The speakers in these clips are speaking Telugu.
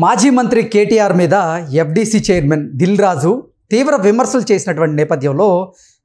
మాజీ మంత్రి కేటీఆర్ మీద ఎఫ్డీసీ చైర్మన్ దిల్ రాజు తీవ్ర విమర్శలు చేసినటువంటి నేపథ్యంలో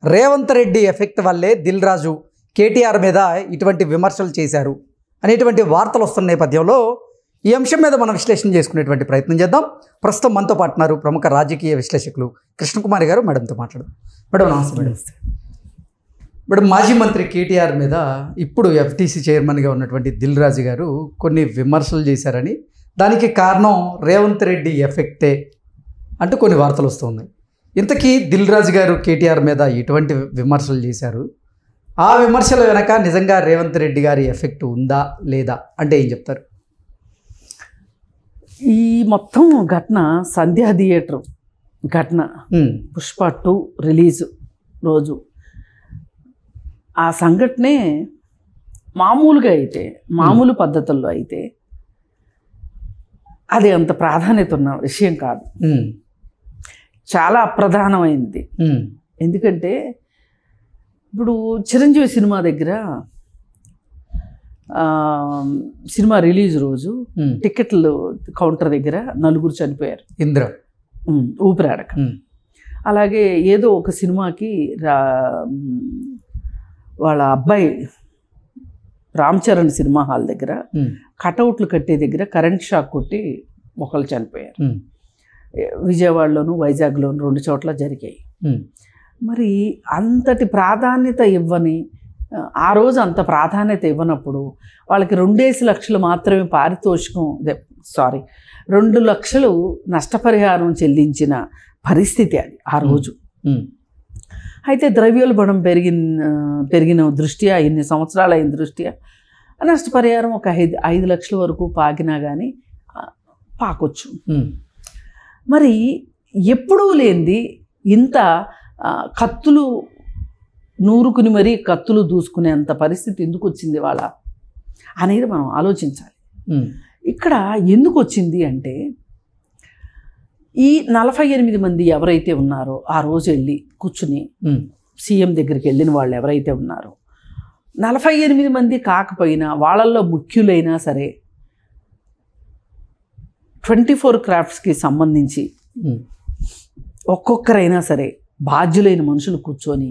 రేవంత్ రెడ్డి ఎఫెక్ట్ వల్లే దిల్ రాజు కేటీఆర్ మీద ఇటువంటి విమర్శలు చేశారు అనేటువంటి వార్తలు వస్తున్న నేపథ్యంలో ఈ అంశం మీద మనం విశ్లేషణ చేసుకునేటువంటి ప్రయత్నం చేద్దాం. ప్రస్తుతం మనతో పాటున్నారు ప్రముఖ రాజకీయ విశ్లేషకులు కృష్ణకుమారి గారు. మేడంతో మాట్లాడదాం. మేడం నమస్తే. మేడం, మాజీ మంత్రి కేటీఆర్ మీద ఇప్పుడు ఎఫ్టీసీ చైర్మన్గా ఉన్నటువంటి దిల్ రాజు గారు కొన్ని విమర్శలు చేశారని, దానికి కారణం రేవంత్ రెడ్డి ఎఫెక్టే అంటూ కొన్ని వార్తలు వస్తూ ఉన్నాయి. ఇంతకీ దిల్ రాజు గారు కేటీఆర్ మీద ఎటువంటి విమర్శలు చేశారు? ఆ విమర్శల వెనక నిజంగా రేవంత్ రెడ్డి గారి ఎఫెక్ట్ ఉందా లేదా అంటే ఏం చెప్తారు? ఈ మొత్తం ఘటన సంధ్యా థియేటర్ ఘటన, పుష్ప 2 రిలీజ్ రోజు ఆ సంఘటనే మామూలుగా అయితే, మామూలు పద్ధతుల్లో అయితే అది అంత ప్రాధాన్యత ఉన్న విషయం కాదు. చాలా అప్రధానమైంది. ఎందుకంటే ఇప్పుడు చిరంజీవి సినిమా దగ్గర సినిమా రిలీజ్ రోజు టికెట్లు కౌంటర్ దగ్గర 4 చనిపోయారు. ఇంద్ర ఊపిరాడక. అలాగే ఏదో ఒక సినిమాకి వాళ్ళ అబ్బాయి రామ్ చరణ్ సినిమా హాల్ దగ్గర కటౌట్లు కట్టే దగ్గర కరెంట్ షాక్ కొట్టి ఒకళ్ళు చనిపోయారు. విజయవాడలోను వైజాగ్లోను 2 చోట్ల జరిగాయి. మరి అంతటి ప్రాధాన్యత ఇవ్వని, ఆ రోజు అంత ప్రాధాన్యత ఇవ్వనప్పుడు వాళ్ళకి 2 లక్షలు మాత్రమే పారితోషికం, 2 లక్షలు నష్టపరిహారం చెల్లించిన పరిస్థితి అది ఆ రోజు. అయితే ద్రవ్యోల్బణం పెరిగిన దృష్ట్యా, ఇన్ని సంవత్సరాలు అయిన దృష్ట్యా నష్టపరిహారం ఒక 5 లక్షల వరకు పాకినా కానీ పాకొచ్చు. మరి ఎప్పుడూ లేనిది ఇంత కత్తులు నూరుకుని మరీ కత్తులు దూసుకునేంత పరిస్థితి ఎందుకు వచ్చింది వాళ్ళ అనేది మనం ఆలోచించాలి. ఇక్కడ ఎందుకు వచ్చింది అంటే, ఈ 48 మంది ఎవరైతే ఉన్నారో ఆ రోజు వెళ్ళి కూర్చుని సీఎం దగ్గరికి వెళ్ళిన వాళ్ళు ఎవరైతే ఉన్నారో, 48 మంది కాకపోయినా వాళ్ళల్లో ముఖ్యులైనా సరే 24 క్రాఫ్ట్స్కి సంబంధించి ఒక్కొక్కరైనా సరే బాధ్యులైన మనుషులు కూర్చొని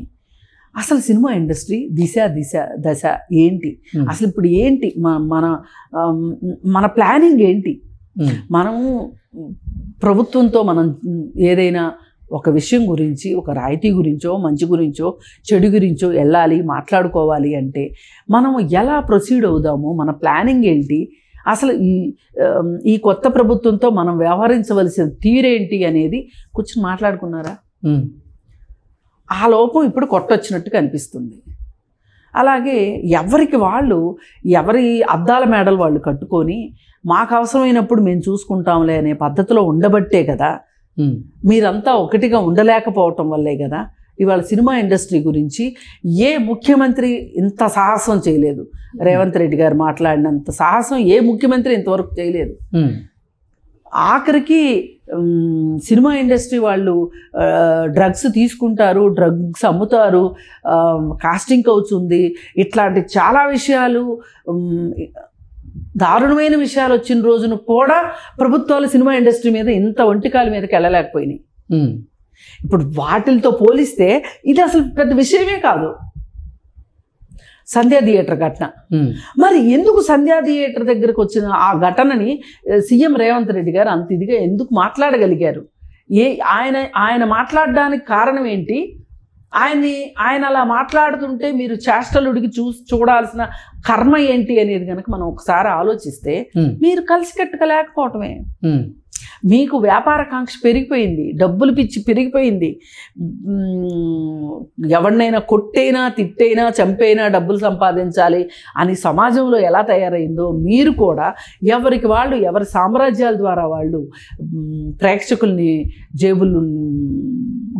అసలు సినిమా ఇండస్ట్రీ దశ ఏంటి, అసలు ఇప్పుడు ఏంటి, మన ప్లానింగ్ ఏంటి, మనము ప్రభుత్వంతో మనం ఏదైనా ఒక విషయం గురించి, ఒక రాయితీ గురించో మంచి గురించో చెడు గురించో వెళ్ళాలి, మాట్లాడుకోవాలి అంటే మనం ఎలా ప్రొసీడ్ అవుదాము, మన ప్లానింగ్ ఏంటి, అసలు ఈ కొత్త ప్రభుత్వంతో మనం వ్యవహరించవలసిన తీరేంటి అనేది కూర్చొని మాట్లాడుకున్నారా? ఆ లోపం ఇప్పుడు కొట్టొచ్చినట్టు కనిపిస్తుంది. అలాగే ఎవరికి వాళ్ళు, ఎవరి అద్దాల మేడలు వాళ్ళు కట్టుకొని మాకు అవసరమైనప్పుడు మేము చూసుకుంటాంలే అనే పద్ధతిలో ఉండబట్టే కదా, మీరంతా ఒకటిగా ఉండలేకపోవటం వల్లే కదా ఇవాళ సినిమా ఇండస్ట్రీ గురించి ఏ ముఖ్యమంత్రి ఇంత సాహసం చేయలేదు. రేవంత్ రెడ్డి గారు మాట్లాడినంత సాహసం ఏ ముఖ్యమంత్రి ఇంతవరకు చేయలేదు. ఆఖరికి సినిమా ఇండస్ట్రీ వాళ్ళు డ్రగ్స్ తీసుకుంటారు, డ్రగ్స్ అమ్ముతారు, కాస్టింగ్ కౌచ్ ఉంది, ఇట్లాంటి చాలా విషయాలు, దారుణమైన విషయాలు వచ్చిన రోజున కూడా ప్రభుత్వాలు సినిమా ఇండస్ట్రీ మీద ఇంత ఒంటికాల మీదకి వెళ్ళలేకపోయినాయి. ఇప్పుడు వాటితో పోలిస్తే ఇది అసలు పెద్ద విషయమే కాదు సంధ్యా థియేటర్ ఘటన. మరి ఎందుకు సంధ్యా థియేటర్ దగ్గరకు వచ్చిన ఆ ఘటనని సీఎం రేవంత్ రెడ్డి గారు అంత ఇదిగా ఎందుకు మాట్లాడగలిగారు? ఆయన మాట్లాడడానికి కారణం ఏంటి? ఆయన అలా మాట్లాడుతుంటే మీరు చేష్టలుడికి చూడాల్సిన కర్మ ఏంటి అనేది కనుక మనం ఒకసారి ఆలోచిస్తే, మీరు కలిసికట్టుగా లేకపోవటమే. మీకు వ్యాపార కాంక్ష పెరిగిపోయింది, డబ్బులు పిచ్చి పెరిగిపోయింది. ఎవరినైనా కొట్టైనా, తిట్టైనా, చంపైనా డబ్బులు సంపాదించాలి అని సమాజంలో ఎలా తయారైందో మీరు కూడా ఎవరికి వాళ్ళు, ఎవరి సామ్రాజ్యాల ద్వారా వాళ్ళు ప్రేక్షకుల్ని జేబులు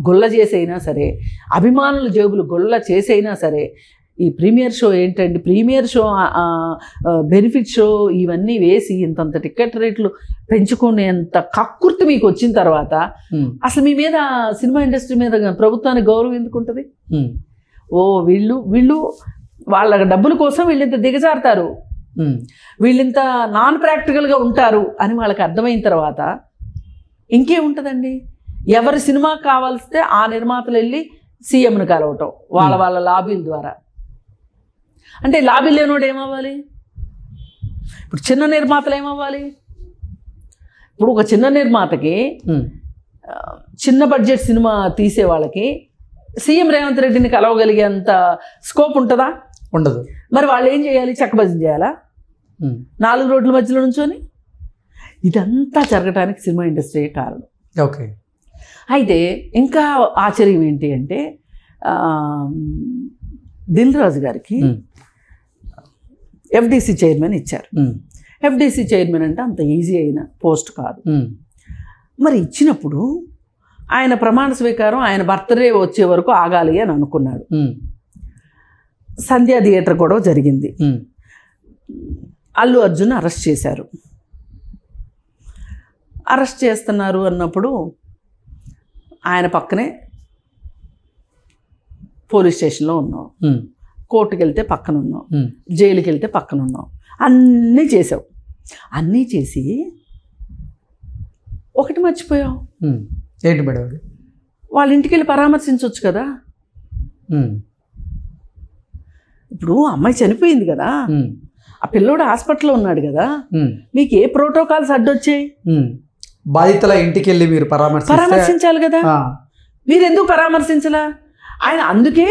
గొల్ల చేసైనా సరే, అభిమానుల జేబులు గొల్ల చేసైనా సరే, ఈ ప్రీమియర్ షో ఏంటండి, ప్రీమియర్ షో బెనిఫిట్ షో ఇవన్నీ వేసి ఇంతంత టికెట్ రేట్లు పెంచుకునేంత కక్కుర్తి మీకు వచ్చిన తర్వాత అసలు మీ మీద, సినిమా ఇండస్ట్రీ మీద ప్రభుత్వానికి గౌరవం ఎందుకు ఉంటుంది? వీళ్ళు వాళ్ళ డబ్బుల కోసం వీళ్ళు ఇంత దిగజారుతారు. వీళ్ళింత నాన్ ప్రాక్టికల్గా ఉంటారు అని వాళ్ళకి అర్థమైన తర్వాత ఇంకేముంటుందండి? ఎవరి సినిమా కావాల్స్తే ఆ నిర్మాతలు వెళ్ళి సీఎంను కలవటం వాళ్ళ లాబీల ద్వారా. అంటే లాబీ లేనోడు ఏమవ్వాలి? ఇప్పుడు చిన్న నిర్మాతలు ఏమవ్వాలి? ఇప్పుడు ఒక చిన్న నిర్మాతకి చిన్న బడ్జెట్ సినిమా తీసే వాళ్ళకి సీఎం రేవంత్ రెడ్డిని కలవగలిగేంత స్కోప్ ఉంటుందా? ఉండదు. మరి వాళ్ళు ఏం చేయాలి? చక్కబజం చేయాలా 4 రోడ్ల మధ్యలో నుంచొని? ఇదంతా జరగటానికి సినిమా ఇండస్ట్రీయే కారణం. ఓకే. అయితే ఇంకా ఆశ్చర్యం ఏంటి అంటే దిల్ రాజు గారికి ఎఫ్డిసి చైర్మన్ ఇచ్చారు. ఎఫ్డిసి చైర్మన్ అంటే అంత ఈజీ అయిన పోస్ట్ కాదు. మరి ఇచ్చినప్పుడు ఆయన ప్రమాణ స్వీకారం ఆయన బర్త్డే వచ్చే వరకు ఆగాలి అని అనుకున్నాడు. సంధ్యా థియేటర్ కూడా జరిగింది. అల్లు అర్జున్ అరెస్ట్ చేశారు. అరెస్ట్ చేస్తున్నారు అన్నప్పుడు ఆయన పక్కనే పోలీస్ స్టేషన్లో ఉన్నాం, కోర్టుకి వెళ్తే పక్కన ఉన్నాం, జైలుకి వెళ్తే పక్కన ఉన్నాం, అన్నీ చేసావు. అన్నీ చేసి ఒకటి మర్చిపోయావు. ఏంటి మేడం? వాళ్ళ ఇంటికి వెళ్ళి పరామర్శించవచ్చు కదా. ఇప్పుడు అమ్మాయి చనిపోయింది కదా, ఆ పిల్లోడు హాస్పిటల్లో ఉన్నాడు కదా, మీకు ఏ ప్రోటోకాల్స్ అడ్డొచ్చాయి? బాధితుల ఇంటికి వెళ్ళి మీరు పరామర్శించాలి కదా. మీరు ఎందుకు పరామర్శించలా? ఆయన అందుకే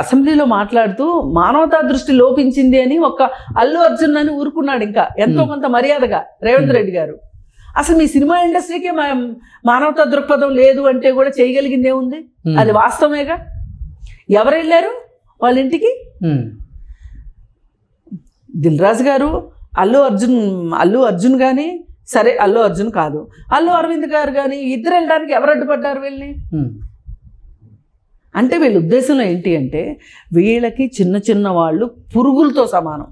అసెంబ్లీలో మాట్లాడుతూ మానవతా దృష్టి లోపించింది అని ఒక్క అల్లు అర్జున్ అని ఊరుకున్నాడు. ఇంకా ఎంతో కొంత మర్యాదగా రేవంత్ రెడ్డి గారు. అసలు మీ సినిమా ఇండస్ట్రీకే మానవతా దృక్పథం లేదు అంటే కూడా చేయగలిగింది ఏముంది? అది వాస్తవమేగా. ఎవరు వెళ్ళారు వాళ్ళ ఇంటికి? దిల్ రాజు గారు, అల్లు అర్జున్ కానీ, సరే అల్లు అర్జున్ కాదు, అల్లు అరవింద్ గారు కానీ, ఇద్దరు వెళ్ళడానికి ఎవరు అడ్డుపడ్డారు వీళ్ళని? అంటే వీళ్ళ ఉద్దేశంలో ఏంటి అంటే వీళ్ళకి చిన్న చిన్న వాళ్ళు పురుగులతో సమానం.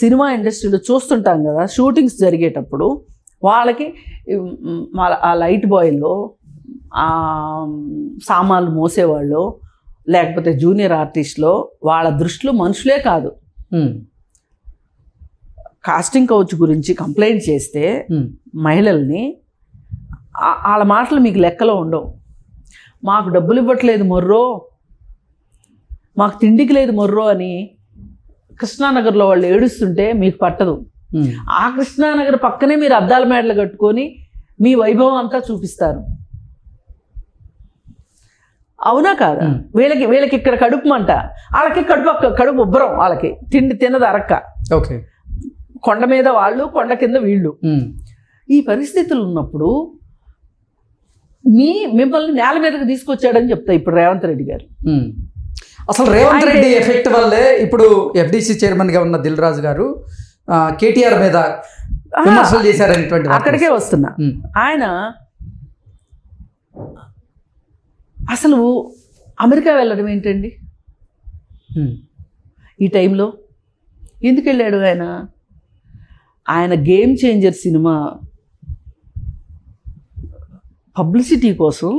సినిమా ఇండస్ట్రీలో చూస్తుంటాం కదా, షూటింగ్స్ జరిగేటప్పుడు వాళ్ళకి ఆ లైట్ బాయ్లో, ఆ సామాన్లు మోసేవాళ్ళు, లేకపోతే జూనియర్ ఆర్టిస్ట్లో వాళ్ళ దృష్టిలో మనుషులే కాదు. కాస్టింగ్ కౌచ్ గురించి కంప్లైంట్ చేస్తే మహిళల్ని వాళ్ళ మాటలు మీకు లెక్కలో ఉండవు. మాకు డబ్బులు ఇవ్వట్లేదు మొర్రో, మాకు తిండికి లేదు మొర్రో అని కృష్ణానగర్లో వాళ్ళు ఏడుస్తుంటే మీకు పట్టదు. ఆ కృష్ణానగర్ పక్కనే మీరు అద్దాల మేడలు కట్టుకొని మీ వైభవం అంతా చూపిస్తారు. అవునా కాదా? వీళ్ళకి ఇక్కడ కడుపు మంట, వాళ్ళకి కడుపు ఉబ్బరం, వాళ్ళకి తిండి తినదు అరక్క. ఓకే. కొండ మీద వాళ్ళు, కొండ కింద వీళ్ళు. ఈ పరిస్థితులు ఉన్నప్పుడు మిమ్మల్ని నేల మీదకి తీసుకొచ్చాడని చెప్తా ఇప్పుడు రేవంత్ రెడ్డి గారు. అసలు రేవంత్ రెడ్డి ఎఫెక్ట్ వల్లే ఇప్పుడు ఎఫ్డిసి చైర్మన్గా ఉన్న దిల్ రాజు గారు కేటీఆర్ మీద విమర్శలు చేశారనేటువంటి అక్కడికే వస్తున్నా. ఆయన అసలు అమెరికా వెళ్ళడం ఏంటండి ఈ టైంలో? ఎందుకు వెళ్ళాడు ఆయన? ఆయన గేమ్ చేంజర్ సినిమా పబ్లిసిటీ కోసం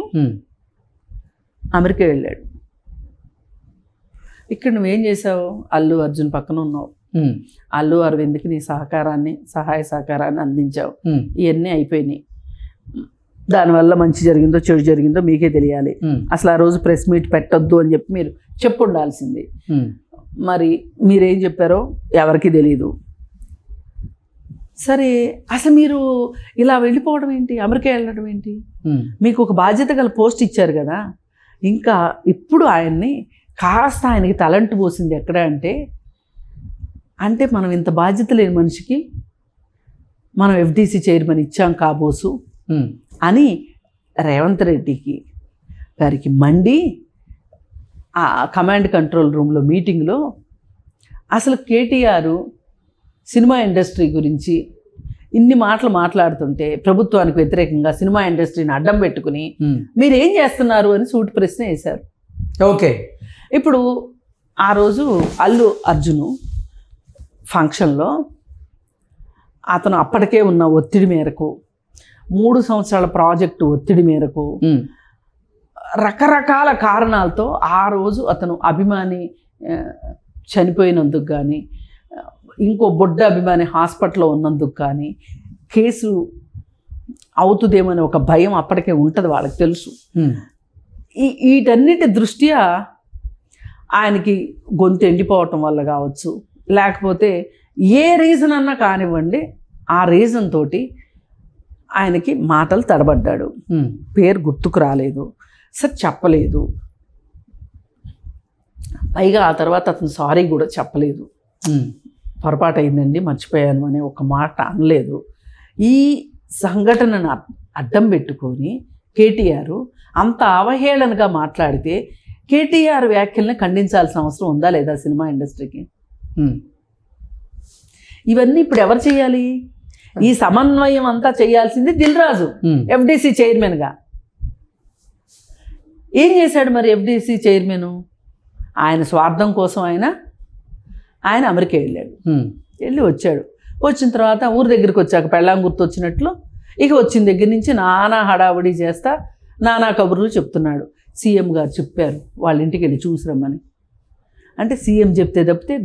అమెరికా వెళ్ళాడు. ఇక్కడ నువ్వేం చేసావు? అల్లు అర్జున్ పక్కన ఉన్నావు, అల్లు అరవింద్కి నీ సహాయ సహకారాన్ని అందించావు. ఇవన్నీ అయిపోయినాయి. దానివల్ల మంచి జరిగిందో చెడు జరిగిందో మీకే తెలియాలి. అసలు ఆ రోజు ప్రెస్ మీట్ పెట్టొద్దు అని చెప్పి మీరు చెప్పు ఉండాల్సింది. మరి మీరేం చెప్పారో ఎవరికి తెలియదు. సరే, అసలు మీరు ఇలా వెళ్ళిపోవడం ఏంటి? అమెరికా వెళ్ళడం ఏంటి? మీకు ఒక బాధ్యత గల పోస్ట్ ఇచ్చారు కదా. ఇంకా ఇప్పుడు ఆయన్ని కాస్త ఆయనకి తలంటు పోసింది ఎక్కడ అంటే మనం ఇంత బాధ్యత లేని మనిషికి మనం ఎఫ్డిసి చైర్మన్ ఇచ్చాం కాబోసు అని రేవంత్ రెడ్డికి గారికి మండి ఆ కమాండ్ కంట్రోల్ రూమ్లో మీటింగ్లో అసలు కేటీఆర్ సినిమా ఇండస్ట్రీ గురించి ఇన్ని మాటలు మాట్లాడుతుంటే ప్రభుత్వానికి వ్యతిరేకంగా సినిమా ఇండస్ట్రీని అడ్డం పెట్టుకుని మీరు ఏం చేస్తున్నారు అని సూటి ప్రశ్న వేశారు. ఓకే. ఇప్పుడు ఆ రోజు అల్లు అర్జును ఫంక్షన్లో అతను అప్పటికే ఉన్న ఒత్తిడి మేరకు 3 సంవత్సరాల ప్రాజెక్టు ఒత్తిడి మేరకు రకరకాల కారణాలతో ఆ రోజు అతను అభిమాని చనిపోయినందుకు కానీ, ఇంకో బొడ్డ అభిమాని హాస్పిటల్లో ఉన్నందుకు కానీ కేసు అవుతుందేమని ఒక భయం అప్పటికే ఉంటుంది, వాళ్ళకి తెలుసు. వీటన్నిటి దృష్ట్యా ఆయనకి గొంతు ఎండిపోవటం వల్ల కావచ్చు, లేకపోతే ఏ రీజన్ అన్నా కానివ్వండి, ఆ రీజన్ తోటి ఆయనకి మాటలు తడబడ్డాడు, పేరు గుర్తుకు రాలేదు, సార్ చెప్పలేదు, పైగా ఆ తర్వాత అతను సారీ కూడా చెప్పలేదు, పొరపాటు అయిందండి మర్చిపోయాను అనే ఒక మాట అనలేదు. ఈ సంఘటనను అడ్డం పెట్టుకొని కేటీఆర్ అంత అవహేళనగా మాట్లాడితే కేటీఆర్ వ్యాఖ్యల్ని ఖండించాల్సిన అవసరం ఉందా లేదా సినిమా ఇండస్ట్రీకి? ఇవన్నీ ఇప్పుడు ఎవరు చేయాలి? ఈ సమన్వయం అంతా చేయాల్సింది దిల్ రాజు ఎఫ్డిసి చైర్మన్గా. ఏం చేశాడు మరి ఎఫ్డిసి చైర్మన్? ఆయన స్వార్థం కోసం ఆయన అమెరికా వెళ్ళి వచ్చాడు. వచ్చిన తర్వాత ఊరి దగ్గరికి వచ్చాక పెళ్ళాం గుర్తు వచ్చినట్లు ఇక వచ్చిన దగ్గర నుంచి నానా హడావుడి చేస్తా నానా కబుర్లు చెప్తున్నాడు. సీఎం గారు చెప్పారు వాళ్ళ ఇంటికి వెళ్ళి చూసిరమ్మని. అంటే సీఎం చెప్తే తప్పితే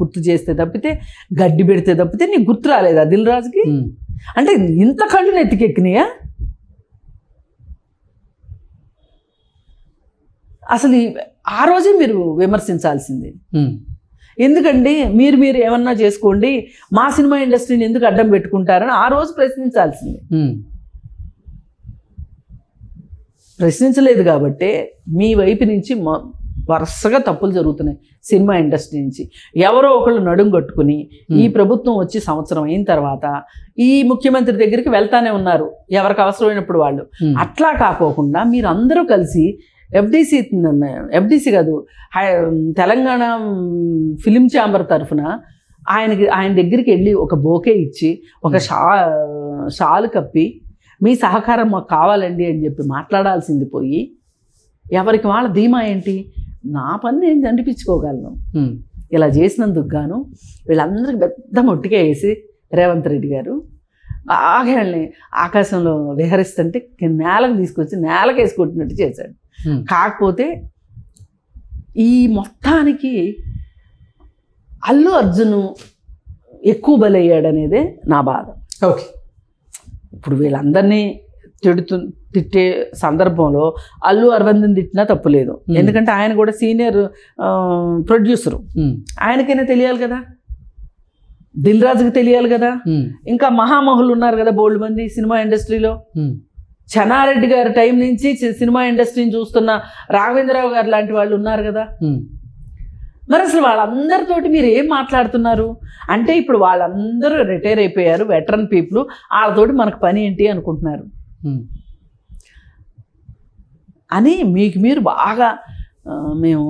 గుర్తు చేస్తే తప్పితే గడ్డి పెడితే తప్పితే నీకు గుర్తు రాలేదా దిల్ రాజుకి? అంటే ఇంత కళ్ళు నెత్తికెక్కినాయా? అసలు ఆ రోజే మీరు విమర్శించాల్సింది. ఎందుకండి మీరు ఏమన్నా చేసుకోండి, మా సినిమా ఇండస్ట్రీని ఎందుకు అడ్డం పెట్టుకుంటారని ఆ రోజు ప్రశ్నించాల్సింది. ప్రశ్నించలేదు కాబట్టి మీ వైపు నుంచి వరుసగా తప్పులు జరుగుతున్నాయి. సినిమా ఇండస్ట్రీ నుంచి ఎవరో ఒకళ్ళు నడుము కట్టుకుని ఈ ప్రభుత్వం వచ్చి సంవత్సరం అయిన తర్వాత ఈ ముఖ్యమంత్రి దగ్గరికి వెళ్తానే ఉన్నారు ఎవరికి అవసరమైనప్పుడు వాళ్ళు. అట్లా కాకోకుండా మీరు అందరూ కలిసి ఎఫ్డిసి కాదు తెలంగాణ ఫిలిం ఛాంబర్ తరఫున ఆయన దగ్గరికి వెళ్ళి ఒక బోకే ఇచ్చి ఒక షాలు కప్పి మీ సహకారం మాకు కావాలండి అని చెప్పి మాట్లాడాల్సింది పోయి ఎవరికి వాళ్ళ ధీమా ఏంటి? నా పని నేను అనిపించుకోగలను. ఇలా చేసినందుకు గాను వీళ్ళందరికీ పెద్ద మొట్టిగా వేసి రేవంత్ రెడ్డి గారు బాగా ఆకాశంలో విహరిస్తుంటే నేలకు తీసుకొచ్చి నేలకు వేసుకుంటున్నట్టు చేశాడు. కాకపోతే ఈ మొత్తానికి అల్లు అర్జున్ ఎక్కువ బలయ్యాడనేదే నా బాధ. ఓకే, ఇప్పుడు వీళ్ళందరినీ తిట్టే సందర్భంలో అల్లు అరవింద్ని తిట్టినా తప్పులేదు, ఎందుకంటే ఆయన కూడా సీనియర్ ప్రొడ్యూసరు, ఆయనకైనా తెలియాలి కదా, దిల్ రాజుకి తెలియాలి కదా. ఇంకా మహామహులు ఉన్నారు కదా బోల్డ్ మంది సినిమా ఇండస్ట్రీలో. చెన్నారెడ్డి గారి టైం నుంచి సినిమా ఇండస్ట్రీని చూస్తున్న రాఘవేంద్రరావు గారు లాంటి వాళ్ళు ఉన్నారు కదా. మరి అసలు వాళ్ళందరితోటి మీరు ఏం మాట్లాడుతున్నారు అంటే ఇప్పుడు వాళ్ళందరూ రిటైర్ అయిపోయారు, వెటరన్ పీపుల్, వాళ్ళతోటి మనకు పని ఏంటి అనుకుంటున్నారు అని మీరు బాగా మేము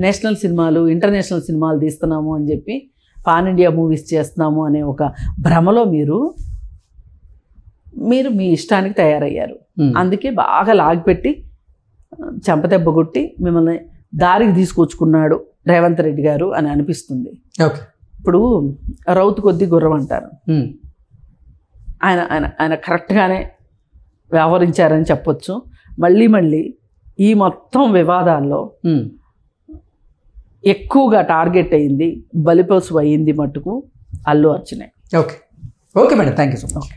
నేషనల్ సినిమాలు ఇంటర్నేషనల్ సినిమాలు తీస్తున్నాము అని చెప్పి పాన్ ఇండియా మూవీస్ చేస్తున్నాము అనే ఒక భ్రమలో మీరు మీ ఇష్టానికి తయారయ్యారు. అందుకే బాగా లాగిపెట్టి చెంపదెబ్బ కొట్టి మిమ్మల్ని దారికి తీసుకొచ్చుకున్నాడు రేవంత్ రెడ్డి గారు అని అనిపిస్తుంది. ఇప్పుడు రౌతు కొద్ది గుర్రం అంటారు, ఆయన కరెక్ట్గానే వ్యవహరించారని చెప్పొచ్చు. మళ్ళీ ఈ మొత్తం వివాదాల్లో ఎక్కువగా టార్గెట్ అయింది, బలిపశువు అయ్యింది మట్టుకు అల్లు అర్జునే. Okay madam, thank you so much.